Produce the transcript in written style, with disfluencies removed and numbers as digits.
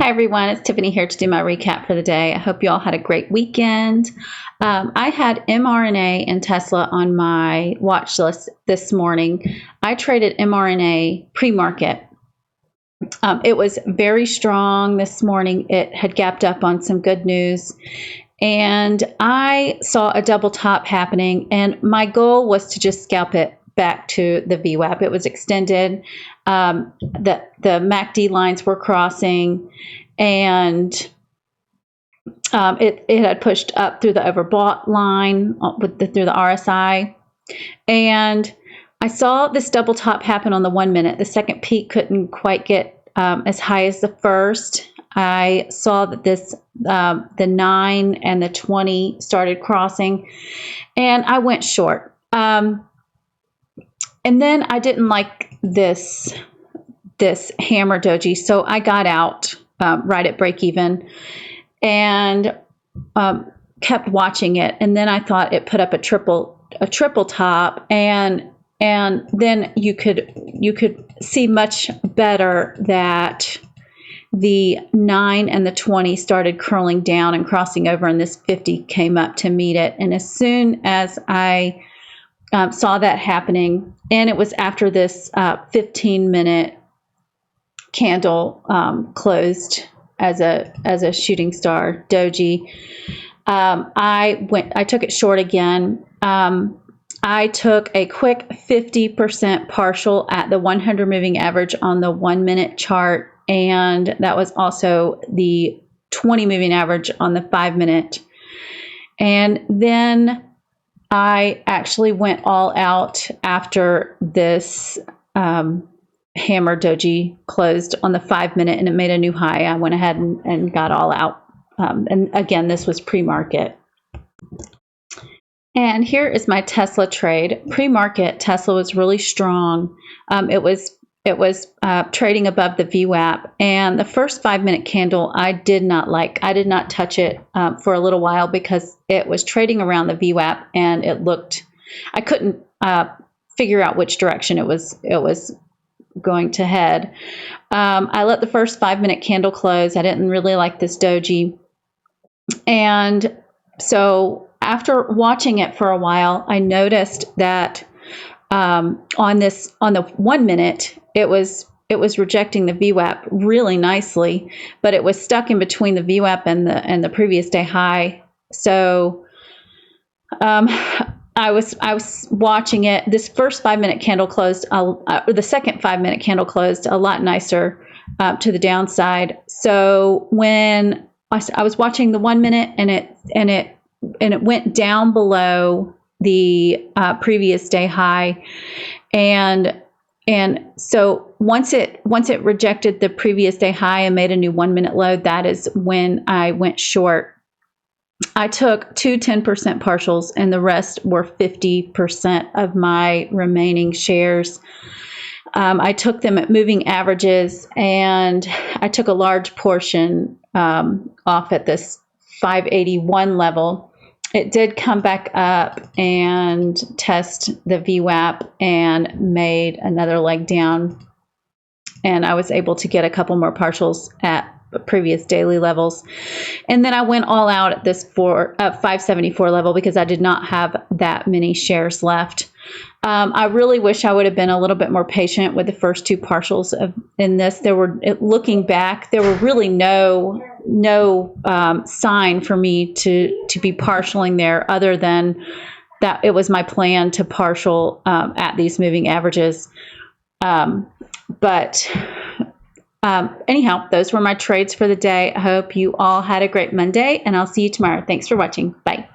Hi everyone, it's Tiffany here to do my recap for the day. I hope you all had a great weekend. I had MRNA and Tesla on my watch list this morning. I traded MRNA pre-market. It was very strong this morning. It had gapped up on some good news. And I saw a double top happening, and my goal was to just scalp it back to the VWAP. It was extended. The MACD lines were crossing, and it had pushed up through the overbought line through the RSI. And I saw this double top happen on the 1 minute. The second peak couldn't quite get as high as the first. I saw that the 9 and the 20 started crossing, and I went short. And then I didn't like this hammer doji, so I got out right at break even and kept watching it. And then I thought it put up a triple top, and then you could see much better that the 9 and the 20 started curling down and crossing over, and this 50 came up to meet it. And as soon as I saw that happening, and it was after this 15-minute candle closed as a shooting star doji, I took it short again. I took a quick 50% partial at the 100 moving average on the 1 minute chart, and that was also the 20 moving average on the 5 minute. And then I actually went all out after this hammer doji closed on the 5 minute, and it made a new high. I went ahead and got all out. And again, this was pre-market. And here is my Tesla trade. Pre-market, Tesla was really strong. It was trading above the VWAP, and the first 5 minute candle I did not like. I did not touch it for a little while because it was trading around the VWAP, and I couldn't figure out which direction it was going to head. I let the first 5 minute candle close. I didn't really like this doji, and so after watching it for a while, I noticed that on the 1 minute, it was rejecting the VWAP really nicely, but it was stuck in between the VWAP and the previous day high. So I was watching it. This first 5 minute candle closed, the second 5 minute candle closed a lot nicer to the downside. So when I was watching the 1 minute, and it went down below the previous day high, and so once it rejected the previous day high and made a new 1 minute low, that is when I went short. I took two 10% partials, and the rest were 50% of my remaining shares. I took them at moving averages, and I took a large portion off at this 581 level. It did come back up and test the VWAP and made another leg down, and I was able to get a couple more partials at previous daily levels. And then I went all out at this 574 level because I did not have that many shares left. I really wish I would have been a little bit more patient with the first two partials in this. Looking back, there were really no sign for me to be partialing there, other than that it was my plan to partial at these moving averages. Anyhow, those were my trades for the day. I hope you all had a great Monday, and I'll see you tomorrow. Thanks for watching. Bye.